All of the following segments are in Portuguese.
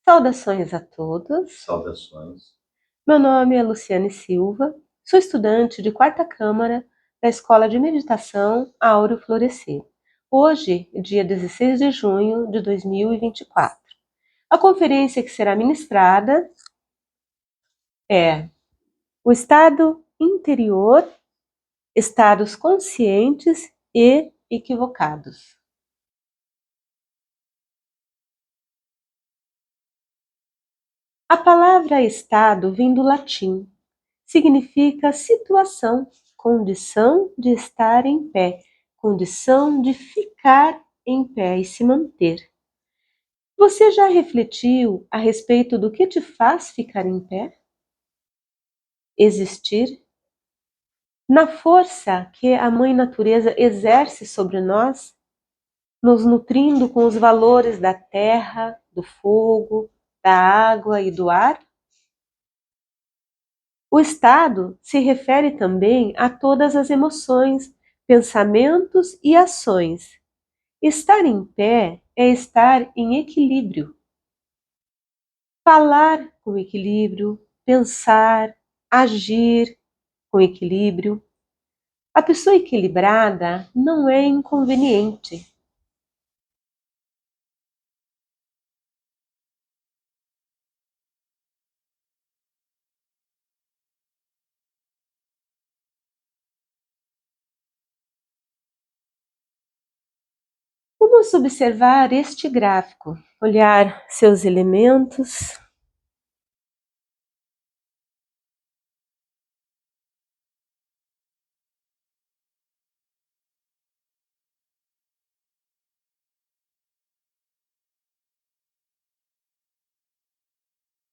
Saudações a todos. Saudações. Meu nome é Luciane Silva, sou estudante de quarta Câmara da Escola de Meditação Áureo Florescer. Hoje, dia 16 de junho de 2024. A conferência que será ministrada é o estado interior, estados conscientes e equivocados. A palavra estado vem do latim. Significa situação, condição de estar em pé, condição de ficar em pé e se manter. Você já refletiu a respeito do que te faz ficar em pé? Existir? Na força que a Mãe Natureza exerce sobre nós, nos nutrindo com os valores da terra, do fogo, da água e do ar? O estado se refere também a todas as emoções, pensamentos e ações. Estar em pé é estar em equilíbrio. Falar com equilíbrio, pensar, agir com equilíbrio. A pessoa equilibrada não é inconveniente. Vamos observar este gráfico, olhar seus elementos.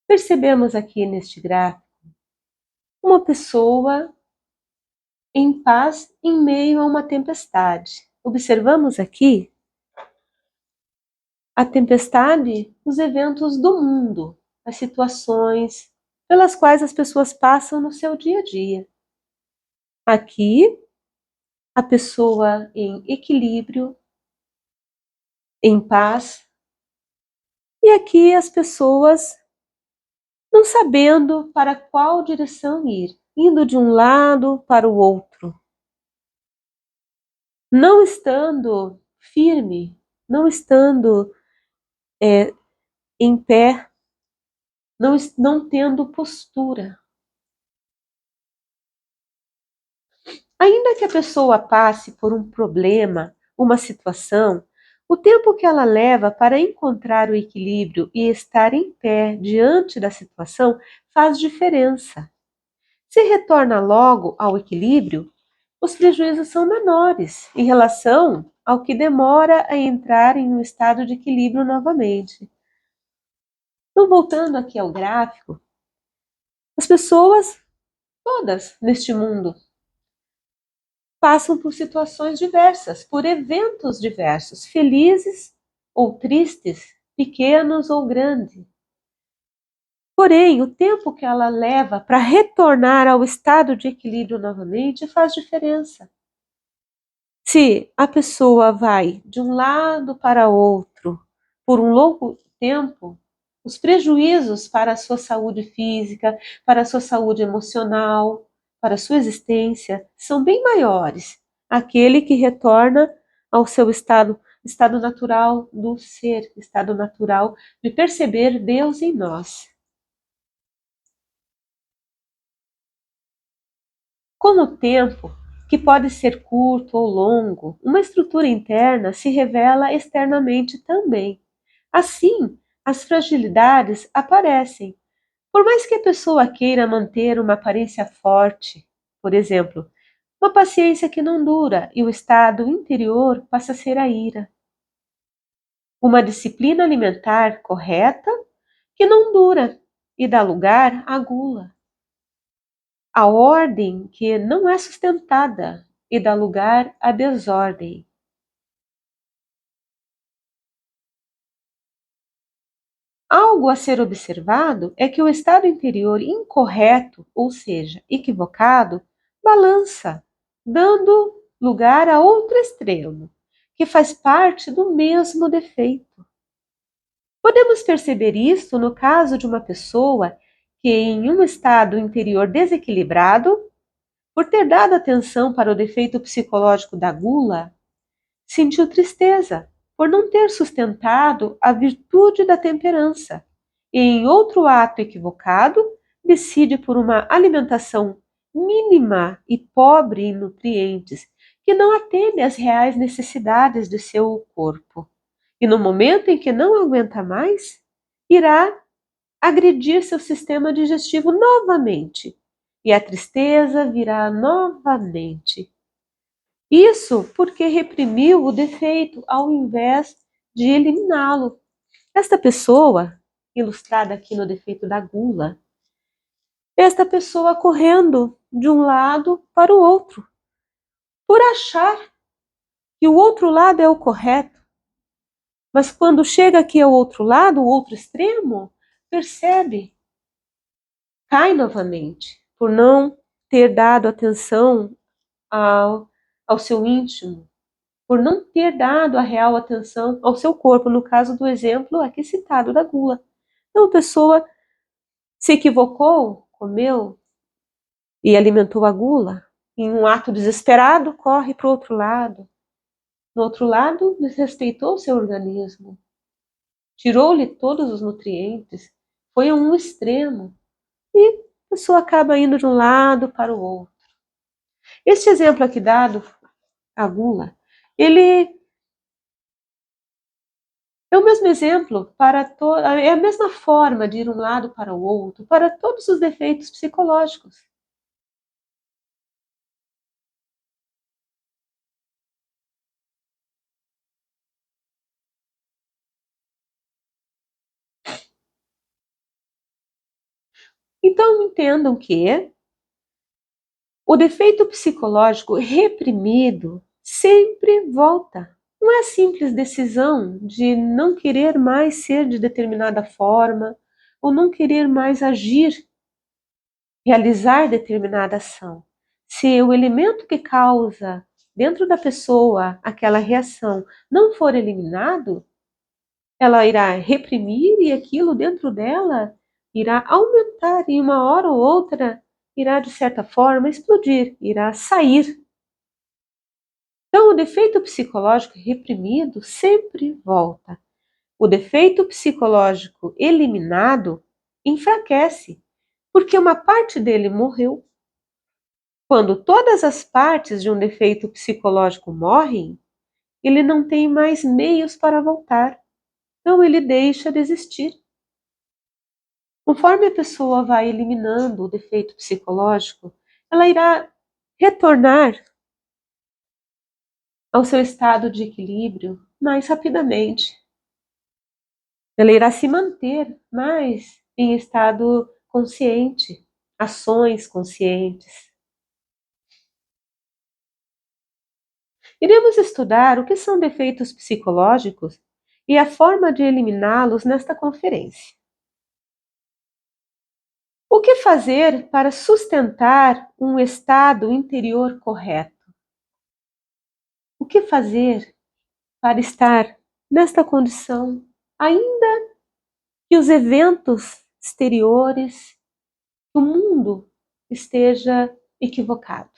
Percebemos aqui neste gráfico uma pessoa em paz em meio a uma tempestade. Observamos aqui a tempestade, os eventos do mundo, as situações pelas quais as pessoas passam no seu dia a dia. Aqui, a pessoa em equilíbrio, em paz, e aqui as pessoas não sabendo para qual direção ir, indo de um lado para o outro, não estando firme, não estando em pé, não tendo postura. Ainda que a pessoa passe por um problema, uma situação, o tempo que ela leva para encontrar o equilíbrio e estar em pé diante da situação faz diferença. Se retorna logo ao equilíbrio, os prejuízos são menores em relação ao que demora a entrar em um estado de equilíbrio novamente. Então, voltando aqui ao gráfico, as pessoas, todas neste mundo, passam por situações diversas, por eventos diversos, felizes ou tristes, pequenos ou grandes. Porém, o tempo que ela leva para retornar ao estado de equilíbrio novamente faz diferença. Se a pessoa vai de um lado para outro por um longo tempo, os prejuízos para a sua saúde física, para a sua saúde emocional, para a sua existência, são bem maiores. Aquele que retorna ao seu estado natural do ser, estado natural de perceber Deus em nós. Com o tempo, que pode ser curto ou longo, uma estrutura interna se revela externamente também. Assim, as fragilidades aparecem. Por mais que a pessoa queira manter uma aparência forte, por exemplo, uma paciência que não dura e o estado interior passa a ser a ira. Uma disciplina alimentar correta que não dura e dá lugar à gula. A ordem que não é sustentada e dá lugar à desordem. Algo a ser observado é que o estado interior incorreto, ou seja, equivocado, balança, dando lugar a outro extremo, que faz parte do mesmo defeito. Podemos perceber isso no caso de uma pessoa que, em um estado interior desequilibrado, por ter dado atenção para o defeito psicológico da gula, sentiu tristeza por não ter sustentado a virtude da temperança, e em outro ato equivocado, decide por uma alimentação mínima e pobre em nutrientes, que não atende às reais necessidades de seu corpo. E no momento em que não aguenta mais, irá agredir seu sistema digestivo novamente, e a tristeza virá novamente. Isso porque reprimiu o defeito ao invés de eliminá-lo. Esta pessoa, ilustrada aqui no defeito da gula, esta pessoa correndo de um lado para o outro, por achar que o outro lado é o correto. Mas quando chega aqui ao outro lado, o outro extremo, percebe, cai novamente, por não ter dado atenção ao seu íntimo, por não ter dado a real atenção ao seu corpo, no caso do exemplo aqui citado da gula. Então, a pessoa se equivocou, comeu e alimentou a gula, em um ato desesperado, corre para o outro lado. No outro lado, desrespeitou o seu organismo, tirou-lhe todos os nutrientes, foi a um extremo, e a pessoa acaba indo de um lado para o outro. Este exemplo aqui dado, a gula, ele é o mesmo exemplo é a mesma forma de ir um lado para o outro, para todos os defeitos psicológicos. Então entendam que o defeito psicológico reprimido sempre volta. Não é a simples decisão de não querer mais ser de determinada forma ou não querer mais agir, realizar determinada ação. Se o elemento que causa dentro da pessoa aquela reação não for eliminado, ela irá reprimir e aquilo dentro dela irá aumentar e uma hora ou outra irá de certa forma explodir, irá sair. Então o defeito psicológico reprimido sempre volta. O defeito psicológico eliminado enfraquece, porque uma parte dele morreu. Quando todas as partes de um defeito psicológico morrem, ele não tem mais meios para voltar. Então ele deixa de existir. Conforme a pessoa vai eliminando o defeito psicológico, ela irá retornar ao seu estado de equilíbrio mais rapidamente. Ela irá se manter mais em estado consciente, ações conscientes. Iremos estudar o que são defeitos psicológicos e a forma de eliminá-los nesta conferência. O que fazer para sustentar um estado interior correto? O que fazer para estar nesta condição, ainda que os eventos exteriores do mundo esteja equivocado?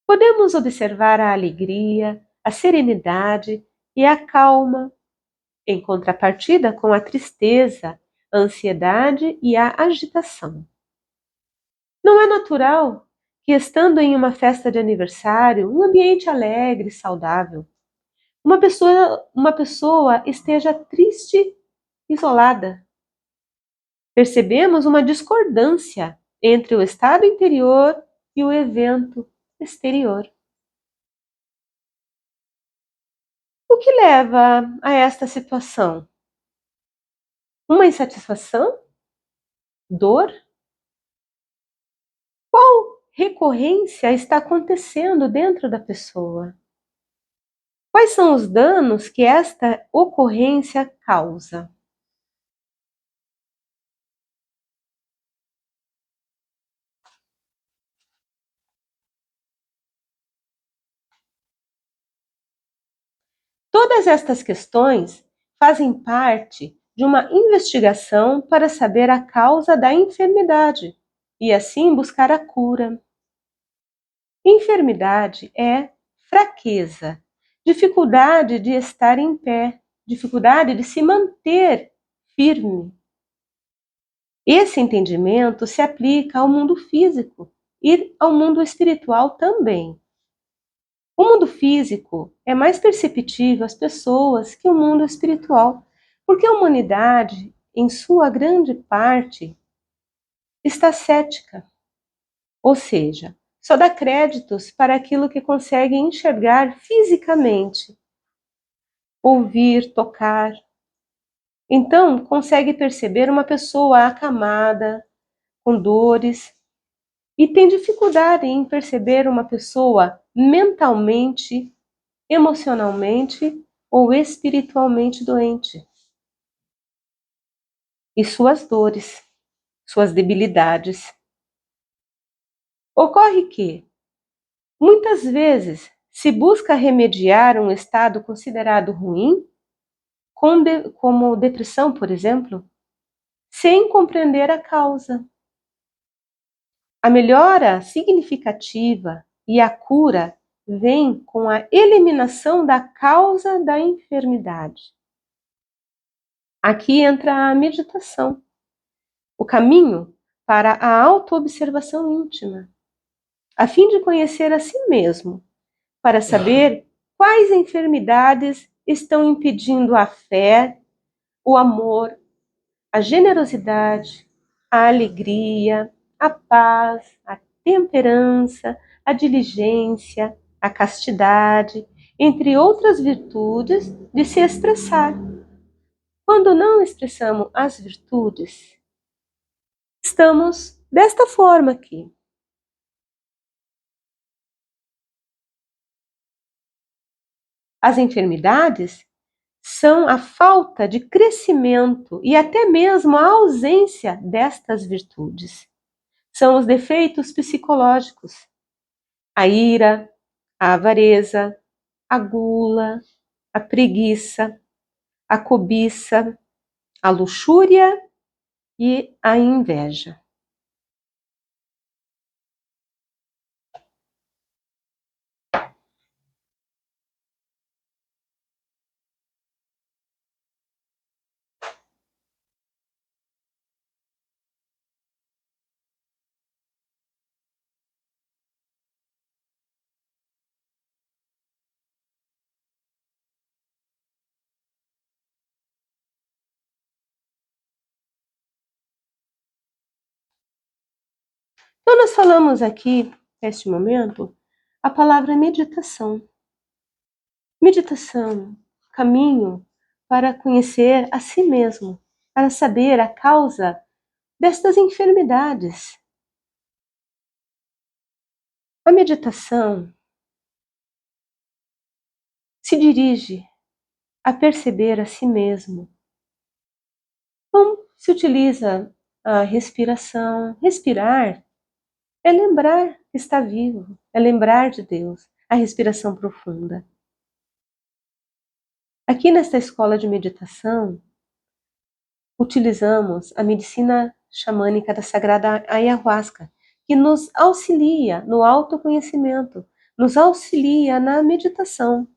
Podemos observar a alegria, a serenidade e a calma, em contrapartida com a tristeza, a ansiedade e a agitação. Não é natural que, estando em uma festa de aniversário, um ambiente alegre e saudável, uma pessoa esteja triste, isolada. Percebemos uma discordância entre o estado interior e o evento exterior. O que leva a esta situação? Uma insatisfação? Dor? Qual recorrência está acontecendo dentro da pessoa? Quais são os danos que esta ocorrência causa? Todas estas questões fazem parte de uma investigação para saber a causa da enfermidade e assim buscar a cura. Enfermidade é fraqueza, dificuldade de estar em pé, dificuldade de se manter firme. Esse entendimento se aplica ao mundo físico e ao mundo espiritual também. O mundo físico é mais perceptível às pessoas que o mundo espiritual, porque a humanidade, em sua grande parte, está cética, ou seja, só dá créditos para aquilo que consegue enxergar fisicamente, ouvir, tocar. Então, consegue perceber uma pessoa acamada, com dores, e tem dificuldade em perceber uma pessoa mentalmente, emocionalmente ou espiritualmente doente. E suas dores, suas debilidades. Ocorre que, muitas vezes, se busca remediar um estado considerado ruim, como depressão, por exemplo, sem compreender a causa. A melhora significativa e a cura vem com a eliminação da causa da enfermidade. Aqui entra a meditação, o caminho para a autoobservação íntima, a fim de conhecer a si mesmo, para saber quais enfermidades estão impedindo a fé, o amor, a generosidade, a alegria, a paz, a temperança, a diligência, a castidade, entre outras virtudes, de se expressar. Quando não expressamos as virtudes, estamos desta forma aqui. As enfermidades são a falta de crescimento e até mesmo a ausência destas virtudes. São os defeitos psicológicos, a ira, a avareza, a gula, a preguiça, a cobiça, a luxúria e a inveja. Então, nós falamos aqui, neste momento, a palavra meditação. Meditação, caminho para conhecer a si mesmo, para saber a causa destas enfermidades. A meditação se dirige a perceber a si mesmo. Como se utiliza a respiração? Respirar é lembrar que está vivo, é lembrar de Deus, a respiração profunda. Aqui nesta escola de meditação, utilizamos a medicina xamânica da Sagrada Ayahuasca, que nos auxilia no autoconhecimento, nos auxilia na meditação.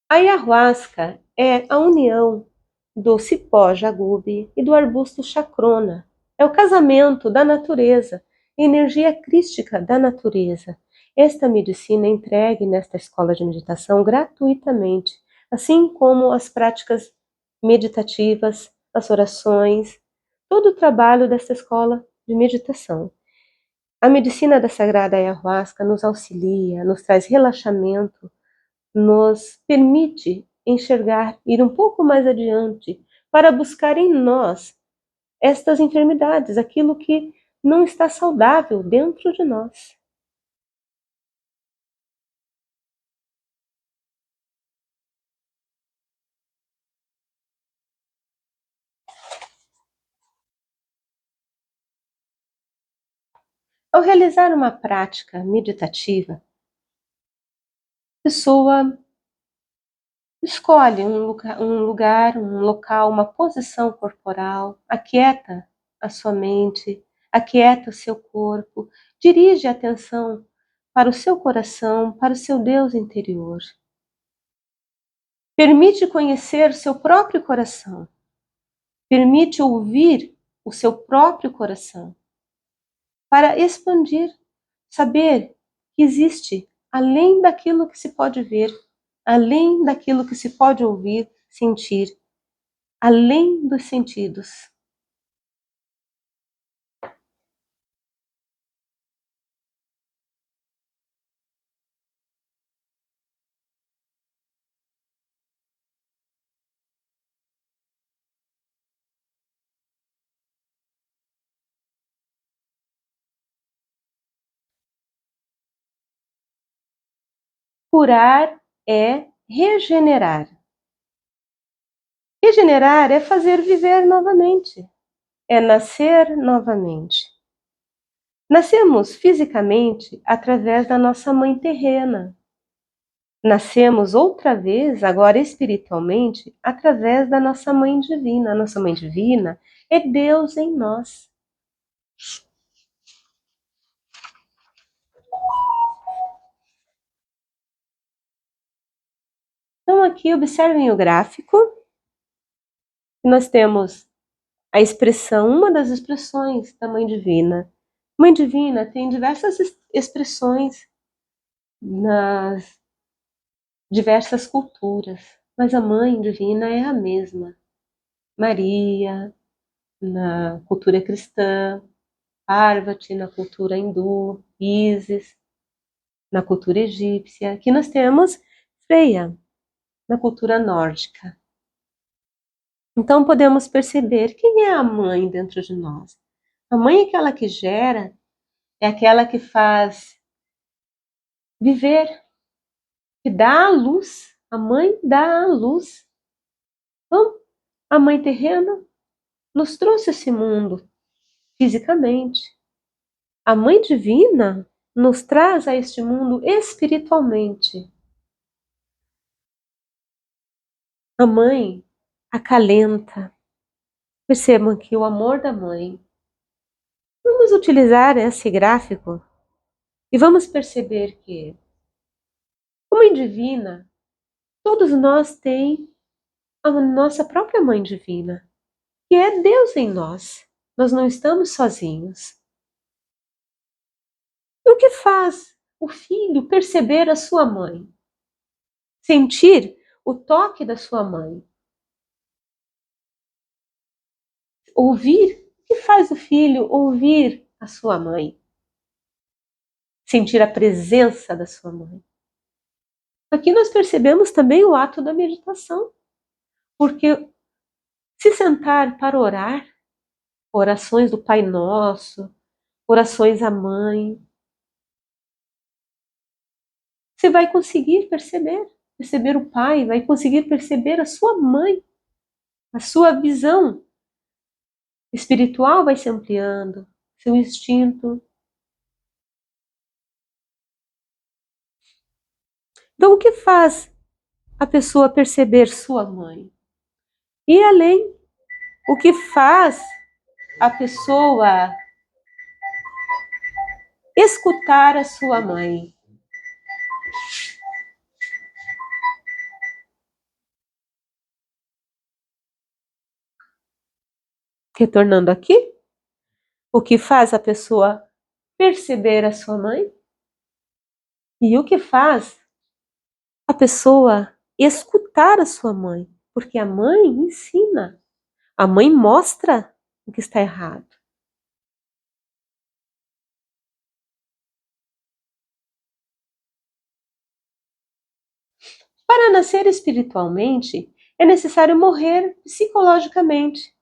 A Ayahuasca é a união do cipó jagube e do arbusto chacrona. É o casamento da natureza, energia crística da natureza. Esta medicina é entregue nesta escola de meditação gratuitamente, assim como as práticas meditativas, as orações, todo o trabalho desta escola de meditação. A medicina da Sagrada Ayahuasca nos auxilia, nos traz relaxamento, nos permite enxergar, ir um pouco mais adiante, para buscar em nós estas enfermidades, aquilo que não está saudável dentro de nós. Ao realizar uma prática meditativa, a pessoa escolhe um local, uma posição corporal, aquieta a sua mente, aquieta o seu corpo, dirige a atenção para o seu coração, para o seu Deus interior. Permite conhecer o seu próprio coração. Permite ouvir o seu próprio coração. Para expandir, saber que existe além daquilo que se pode ver, além daquilo que se pode ouvir, sentir, além dos sentidos. Curar é regenerar. Regenerar é fazer viver novamente, é nascer novamente. Nascemos fisicamente através da nossa mãe terrena. Nascemos outra vez, agora espiritualmente, através da nossa mãe divina. A nossa mãe divina é Deus em nós. Então aqui observem o gráfico. Nós temos a expressão, uma das expressões da mãe divina. Mãe divina tem diversas expressões nas diversas culturas, mas a mãe divina é a mesma. Maria, na cultura cristã, Parvati, na cultura hindu, Ísis, na cultura egípcia. Aqui nós temos Freia, na cultura nórdica. Então podemos perceber quem é a mãe dentro de nós. A mãe é aquela que gera, é aquela que faz viver, que dá a luz. A mãe dá a luz. Então, a mãe terrena nos trouxe esse mundo fisicamente. A mãe divina nos traz a este mundo espiritualmente. A mãe acalenta. Percebam aqui o amor da mãe. Vamos utilizar esse gráfico e vamos perceber que a mãe divina, todos nós temos a nossa própria mãe divina, que é Deus em nós. Nós não estamos sozinhos. E o que faz o filho perceber a sua mãe? Sentir o toque da sua mãe. Ouvir. O que faz o filho ouvir a sua mãe? Sentir a presença da sua mãe. Aqui nós percebemos também o ato da meditação. Porque se sentar para orar, orações do Pai Nosso, orações à Mãe, você vai conseguir perceber o Pai, vai conseguir perceber a sua mãe, a sua visão espiritual vai se ampliando, seu instinto. Então, o que faz a pessoa perceber sua mãe? E além, o que faz a pessoa escutar a sua mãe? Retornando aqui, o que faz a pessoa perceber a sua mãe? E o que faz a pessoa escutar a sua mãe? Porque a mãe ensina, a mãe mostra o que está errado. Para nascer espiritualmente, é necessário morrer psicologicamente.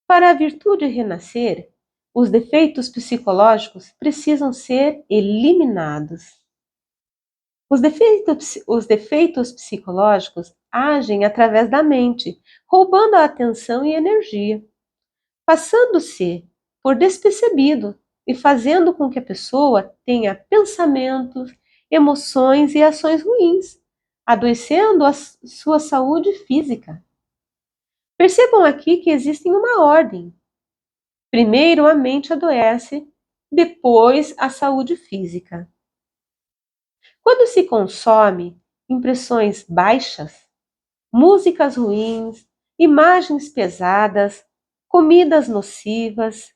Para a virtude renascer, os defeitos psicológicos precisam ser eliminados. Os defeitos psicológicos agem através da mente, roubando a atenção e energia, passando-se por despercebido e fazendo com que a pessoa tenha pensamentos, emoções e ações ruins, adoecendo a sua saúde física. Percebam aqui que existe uma ordem. Primeiro a mente adoece, depois a saúde física. Quando se consome impressões baixas, músicas ruins, imagens pesadas, comidas nocivas,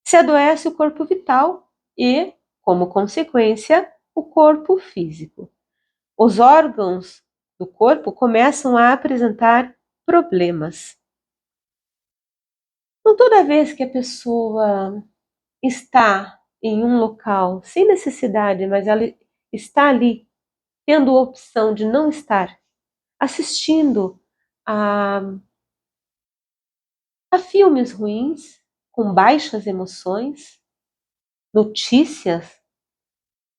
se adoece o corpo vital e, como consequência, o corpo físico. Os órgãos do corpo começam a apresentar problemas. Então, toda vez que a pessoa está em um local sem necessidade, mas ela está ali tendo a opção de não estar, assistindo a, a filmes ruins, com baixas emoções, notícias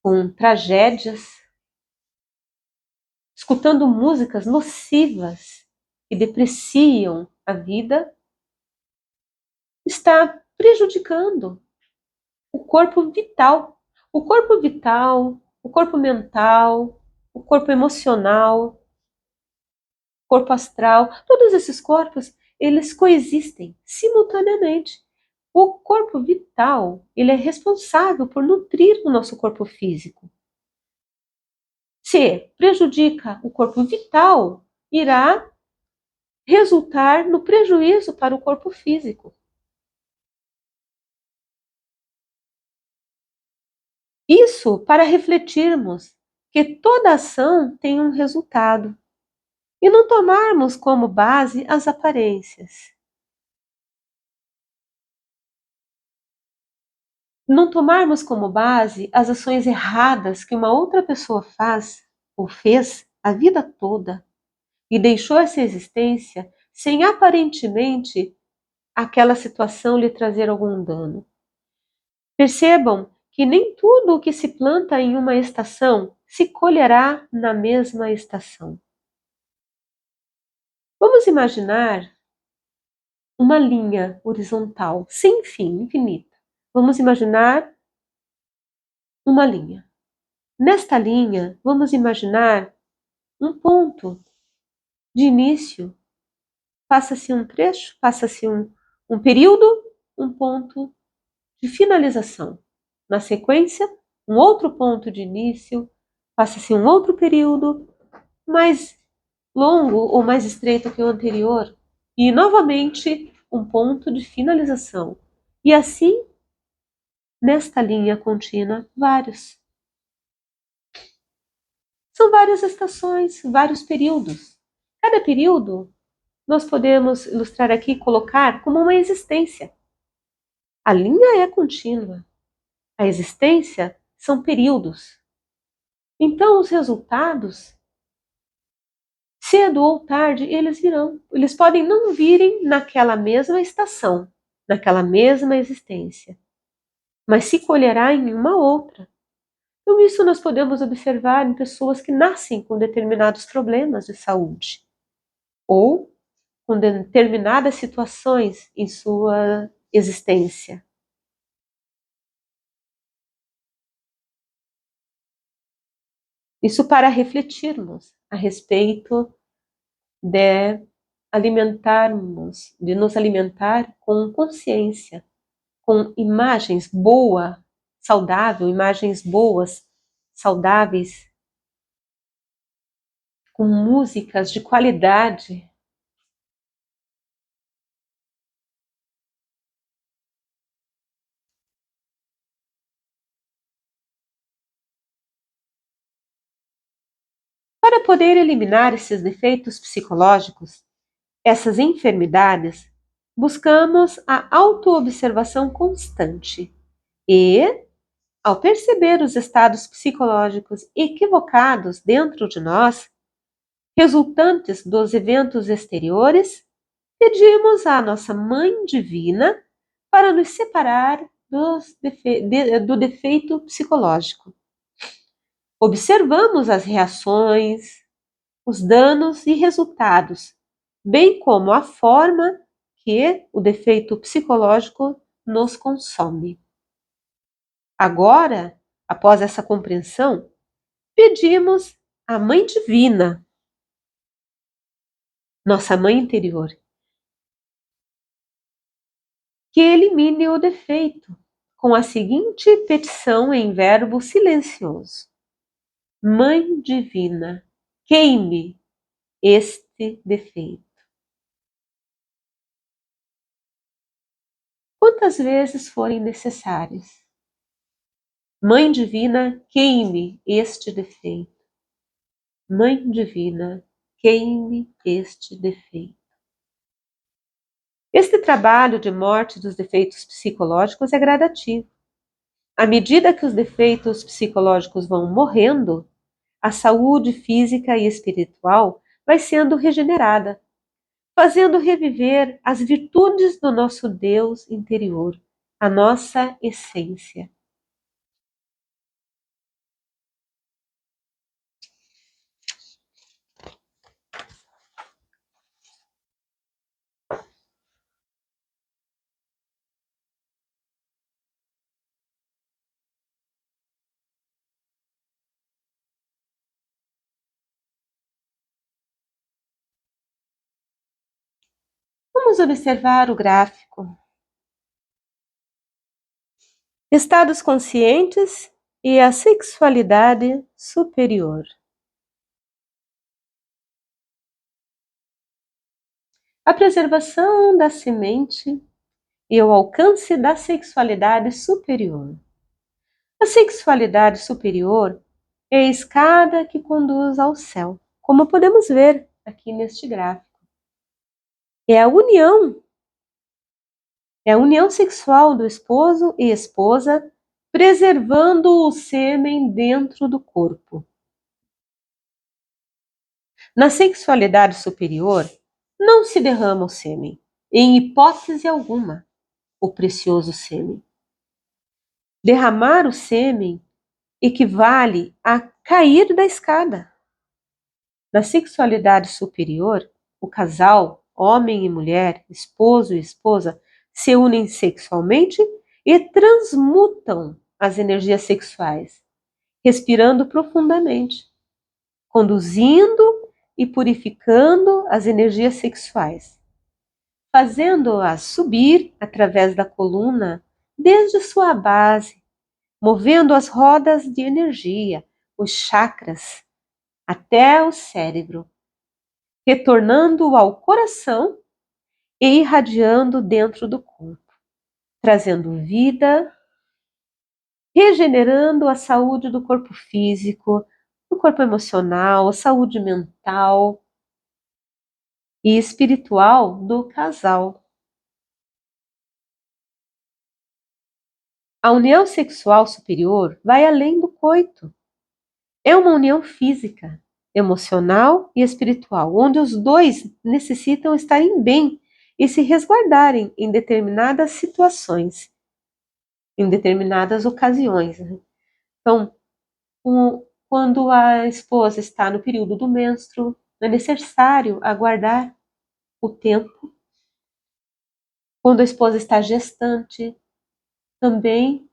com tragédias, escutando músicas nocivas que depreciam a vida, está prejudicando o corpo vital. O corpo vital, o corpo mental, o corpo emocional, o corpo astral, todos esses corpos, eles coexistem simultaneamente. O corpo vital, ele é responsável por nutrir o nosso corpo físico. Se prejudica o corpo vital, irá resultar no prejuízo para o corpo físico. Isso para refletirmos que toda ação tem um resultado e não tomarmos como base as aparências. Não tomarmos como base as ações erradas que uma outra pessoa faz ou fez a vida toda e deixou essa existência sem aparentemente aquela situação lhe trazer algum dano. Percebam que nem tudo o que se planta em uma estação se colherá na mesma estação. Vamos imaginar uma linha horizontal, sem fim, infinita. Vamos imaginar uma linha. Nesta linha, vamos imaginar um ponto de início. Passa-se um trecho, passa-se um período, um ponto de finalização. Na sequência, um outro ponto de início, passa-se um outro período, mais longo ou mais estreito que o anterior, e novamente um ponto de finalização. E assim, nesta linha contínua, vários. São várias estações, vários períodos. Cada período nós podemos ilustrar aqui e colocar como uma existência. A linha é contínua. A existência são períodos. Então, os resultados, cedo ou tarde, eles virão. Eles podem não virem naquela mesma estação, naquela mesma existência, mas se colherá em uma outra. Então, isso nós podemos observar em pessoas que nascem com determinados problemas de saúde ou com determinadas situações em sua existência. Isso para refletirmos a respeito de de nos alimentar com consciência, com imagens imagens boas, saudáveis, com músicas de qualidade. Para poder eliminar esses defeitos psicológicos, essas enfermidades, buscamos a autoobservação constante e, ao perceber os estados psicológicos equivocados dentro de nós, resultantes dos eventos exteriores, pedimos à nossa Mãe Divina para nos separar do defeito psicológico. Observamos as reações, os danos e resultados, bem como a forma que o defeito psicológico nos consome. Agora, após essa compreensão, pedimos à Mãe Divina, nossa Mãe interior, que elimine o defeito com a seguinte petição em verbo silencioso: Mãe Divina, queime este defeito. Quantas vezes forem necessárias. Mãe Divina, queime este defeito. Mãe Divina, queime este defeito. Este trabalho de morte dos defeitos psicológicos é gradativo. À medida que os defeitos psicológicos vão morrendo, a saúde física e espiritual vai sendo regenerada, fazendo reviver as virtudes do nosso Deus interior, a nossa essência. Vamos observar o gráfico. Estados conscientes e a sexualidade superior. A preservação da semente e o alcance da sexualidade superior. A sexualidade superior é a escada que conduz ao céu, como podemos ver aqui neste gráfico. É a união sexual do esposo e esposa, preservando o sêmen dentro do corpo. Na sexualidade superior, não se derrama o sêmen, em hipótese alguma, o precioso sêmen. Derramar o sêmen equivale a cair da escada. Na sexualidade superior, o casal, homem e mulher, esposo e esposa, se unem sexualmente e transmutam as energias sexuais, respirando profundamente, conduzindo e purificando as energias sexuais, fazendo-as subir através da coluna desde sua base, movendo as rodas de energia, os chakras, até o cérebro, retornando ao coração e irradiando dentro do corpo, trazendo vida, regenerando a saúde do corpo físico, do corpo emocional, a saúde mental e espiritual do casal. A união sexual superior vai além do coito. É uma união física, emocional e espiritual, onde os dois necessitam estarem bem e se resguardarem em determinadas situações, em determinadas ocasiões. Então, quando a esposa está no período do menstruo, é necessário aguardar o tempo. Quando a esposa está gestante, também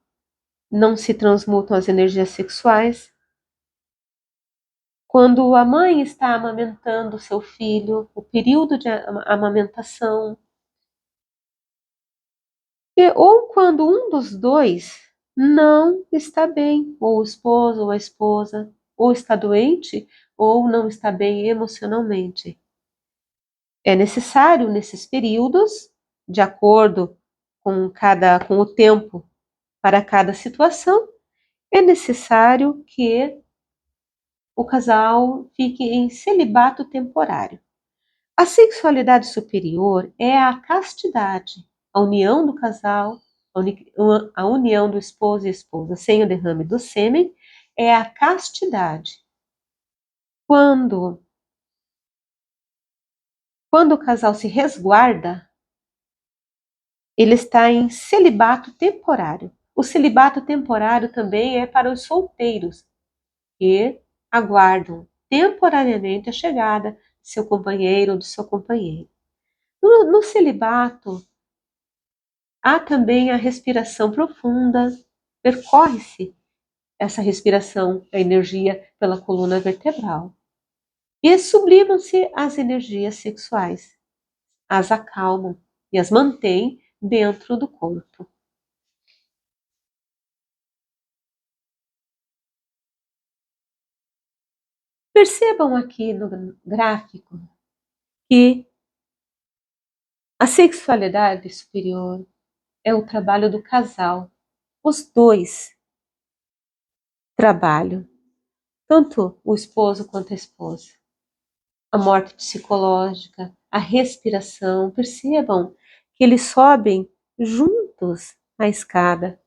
não se transmutam as energias sexuais. Quando a mãe está amamentando seu filho, o período de amamentação, ou quando um dos dois não está bem, ou o esposo ou a esposa, ou está doente, ou não está bem emocionalmente. É necessário, nesses períodos, de acordo com o tempo para cada situação, é necessário que o casal fique em celibato temporário. A sexualidade superior é a castidade, a união do casal, a união do esposo e esposa sem o derrame do sêmen, é a castidade. Quando o casal se resguarda, ele está em celibato temporário. O celibato temporário também é para os solteiros, que aguardam temporariamente a chegada de seu companheiro ou de seu companheiro. No celibato, há também a respiração profunda, percorre-se essa respiração, a energia pela coluna vertebral. E sublimam-se as energias sexuais, as acalmam e as mantêm dentro do corpo. Percebam aqui no gráfico que a sexualidade superior é o trabalho do casal. Os dois trabalham, tanto o esposo quanto a esposa. A morte psicológica, a respiração. Percebam que eles sobem juntos a escada.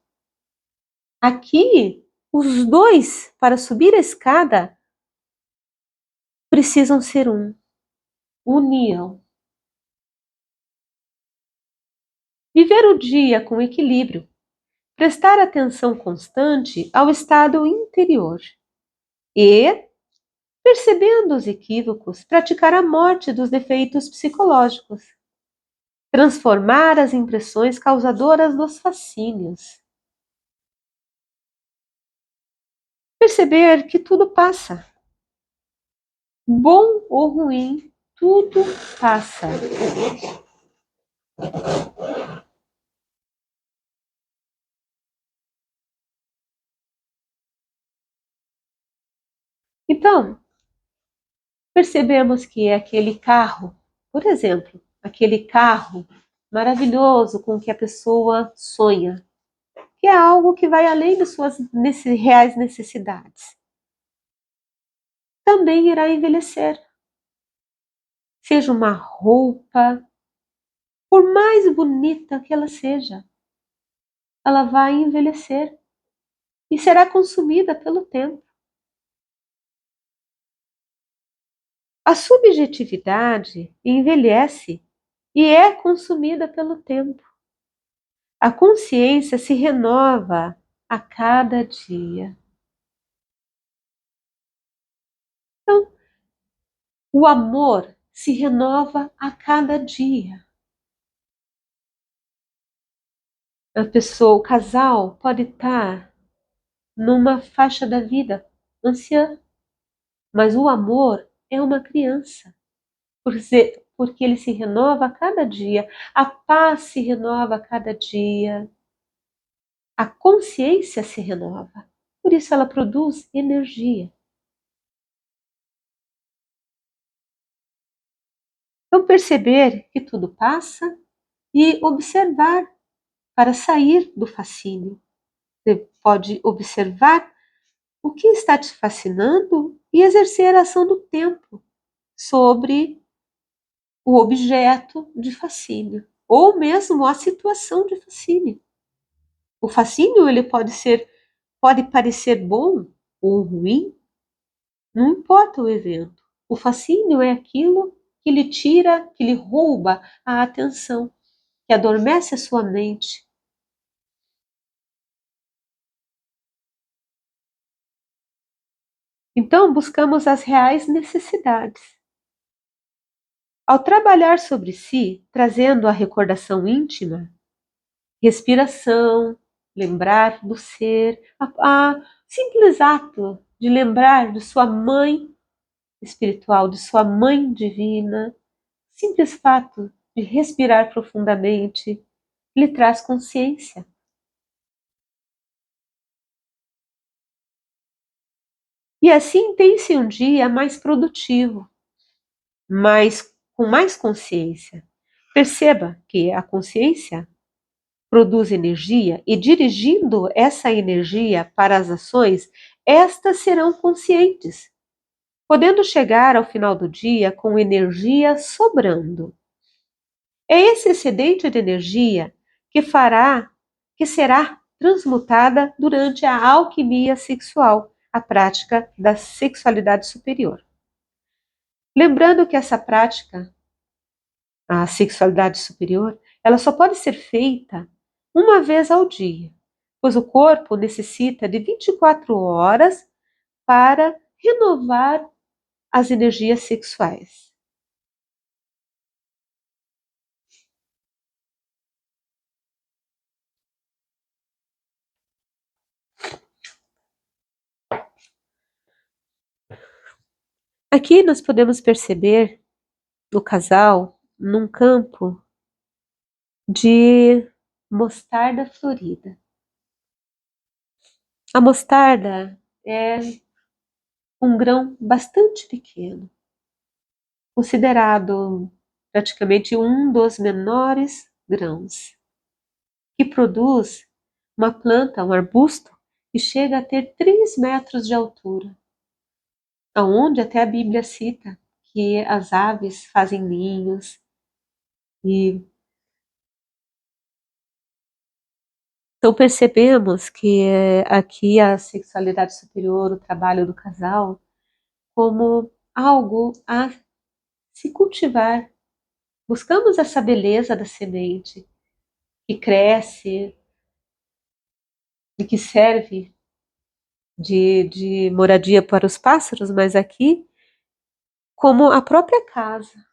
Aqui, os dois, para subir a escada, precisam ser um. União. Viver o dia com equilíbrio. Prestar atenção constante ao estado interior. E, percebendo os equívocos, praticar a morte dos defeitos psicológicos. Transformar as impressões causadoras dos fascínios. Perceber que tudo passa. Bom ou ruim, tudo passa. Então, percebemos que aquele carro, por exemplo, aquele carro maravilhoso com que a pessoa sonha, que é algo que vai além de suas reais necessidades, também irá envelhecer. Seja uma roupa, por mais bonita que ela seja, ela vai envelhecer e será consumida pelo tempo. A subjetividade envelhece e é consumida pelo tempo. A consciência se renova a cada dia. Então, o amor se renova a cada dia. A pessoa, o casal, pode estar numa faixa da vida anciã, mas o amor é uma criança, porque ele se renova a cada dia, a paz se renova a cada dia, a consciência se renova, por isso ela produz energia. Então, perceber que tudo passa e observar para sair do fascínio. Você pode observar o que está te fascinando e exercer a ação do tempo sobre o objeto de fascínio, ou mesmo a situação de fascínio. O fascínio ele pode parecer bom ou ruim, não importa o evento. O fascínio é aquilo que lhe tira, que lhe rouba a atenção, que adormece a sua mente. Então, buscamos as reais necessidades. Ao trabalhar sobre si, trazendo a recordação íntima, respiração, lembrar do ser, a simples ato de lembrar de sua mãe espiritual, de sua mãe divina, simples fato de respirar profundamente, lhe traz consciência. E assim tem-se um dia mais produtivo, com mais consciência. Perceba que a consciência produz energia e dirigindo essa energia para as ações, estas serão conscientes, podendo chegar ao final do dia com energia sobrando. É esse excedente de energia que será transmutada durante a alquimia sexual, a prática da sexualidade superior. Lembrando que essa prática, a sexualidade superior, ela só pode ser feita uma vez ao dia, pois o corpo necessita de 24 horas para renovar as energias sexuais. Aqui nós podemos perceber o casal num campo de mostarda florida. A mostarda é um grão bastante pequeno, considerado praticamente um dos menores grãos, que produz uma planta, um arbusto, que chega a ter 3 metros de altura, aonde até a Bíblia cita que as aves fazem ninhos e então percebemos que aqui a sexualidade superior, o trabalho do casal, como algo a se cultivar. Buscamos essa beleza da semente que cresce e que serve de moradia para os pássaros, mas aqui como a própria casa.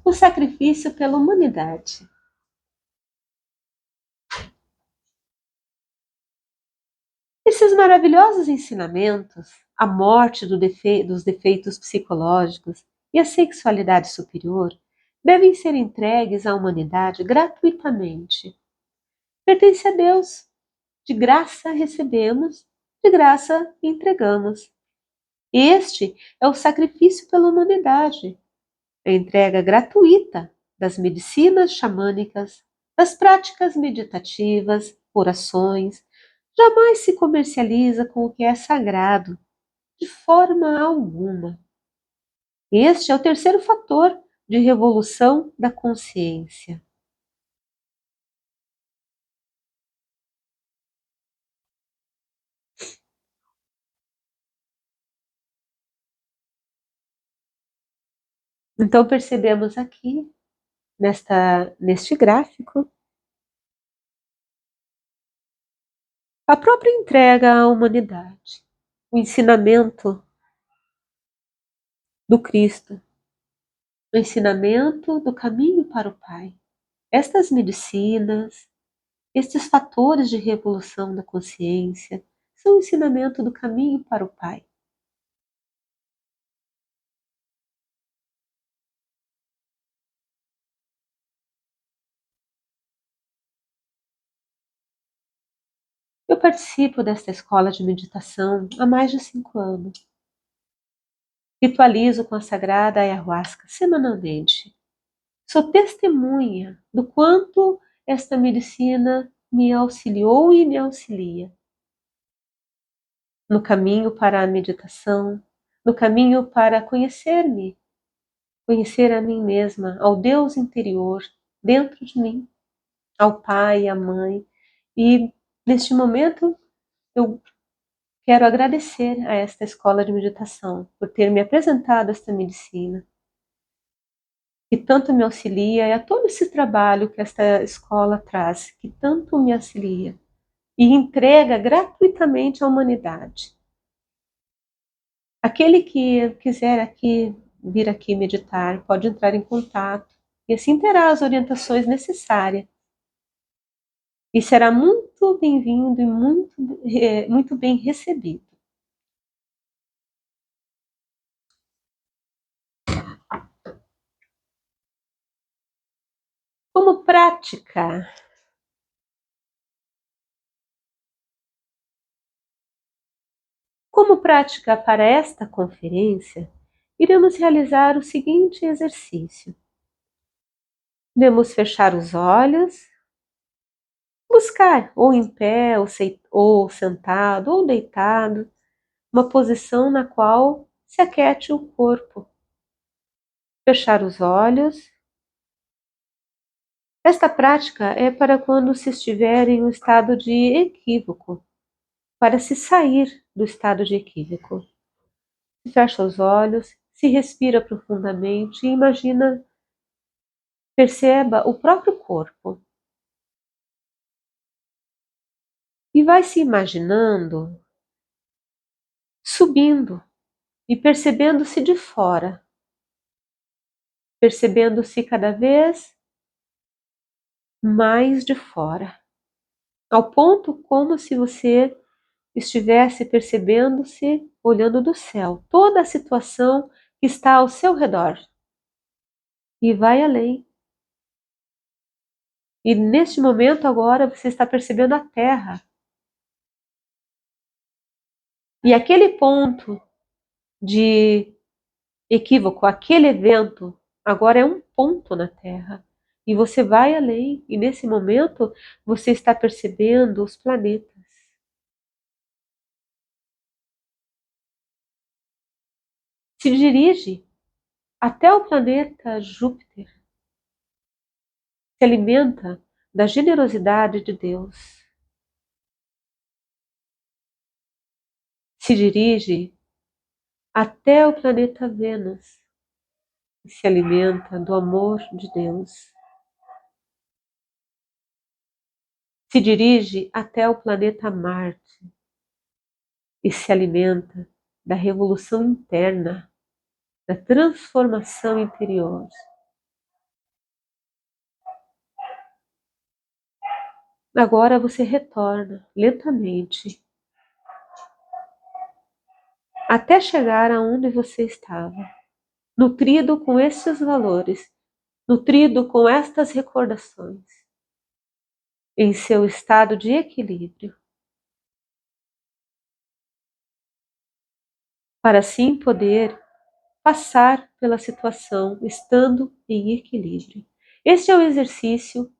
O sacrifício pela humanidade. Esses maravilhosos ensinamentos, a morte dos defeitos psicológicos e a sexualidade superior, devem ser entregues à humanidade gratuitamente. Pertence a Deus. De graça recebemos, de graça entregamos. Este é o sacrifício pela humanidade, a entrega gratuita das medicinas xamânicas, das práticas meditativas, orações, jamais se comercializa com o que é sagrado, de forma alguma. Este é o terceiro fator de revolução da consciência. Então percebemos aqui, neste gráfico, a própria entrega à humanidade, o ensinamento do Cristo, o ensinamento do caminho para o Pai. Estas medicinas, estes fatores de revolução da consciência, são o ensinamento do caminho para o Pai. Eu participo desta escola de meditação há mais de 5 anos. Ritualizo com a sagrada ayahuasca semanalmente. Sou testemunha do quanto esta medicina me auxiliou e me auxilia no caminho para a meditação, no caminho para conhecer-me, conhecer a mim mesma, ao Deus interior dentro de mim, ao Pai, à Mãe. E neste momento eu quero agradecer a esta escola de meditação por ter me apresentado esta medicina, que tanto me auxilia, e a todo esse trabalho que esta escola traz, que tanto me auxilia e entrega gratuitamente à humanidade. Aquele que quiser vir aqui meditar, pode entrar em contato e assim terá as orientações necessárias. E será muito bem-vindo e muito bem recebido. Como prática, para esta conferência, iremos realizar o seguinte exercício. Devemos fechar os olhos, buscar ou em pé, ou sentado, ou deitado, uma posição na qual se aquete o corpo. Fechar os olhos. Esta prática é para quando se estiver em um estado de equívoco, para se sair do estado de equívoco. Fecha os olhos, se respira profundamente e imagina, perceba o próprio corpo. E vai se imaginando subindo e percebendo-se de fora, percebendo-se cada vez mais de fora, ao ponto como se você estivesse percebendo-se olhando do céu, toda a situação que está ao seu redor. E vai além. E neste momento agora você está percebendo a Terra. E aquele ponto de equívoco, aquele evento, agora é um ponto na Terra. E você vai além. E nesse momento você está percebendo os planetas. Se dirige até o planeta Júpiter. Se alimenta da generosidade de Deus. Se dirige até o planeta Vênus e se alimenta do amor de Deus. Se dirige até o planeta Marte e se alimenta da revolução interna, da transformação interior. Agora você retorna lentamente até chegar aonde você estava, nutrido com esses valores, nutrido com estas recordações, em seu estado de equilíbrio, para assim poder passar pela situação estando em equilíbrio. Este é o exercício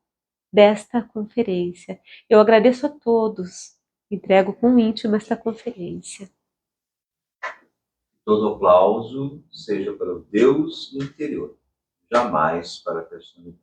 desta conferência. Eu agradeço a todos, entrego com íntimo esta conferência. Todo aplauso seja para o Deus interior, jamais para a personalidade.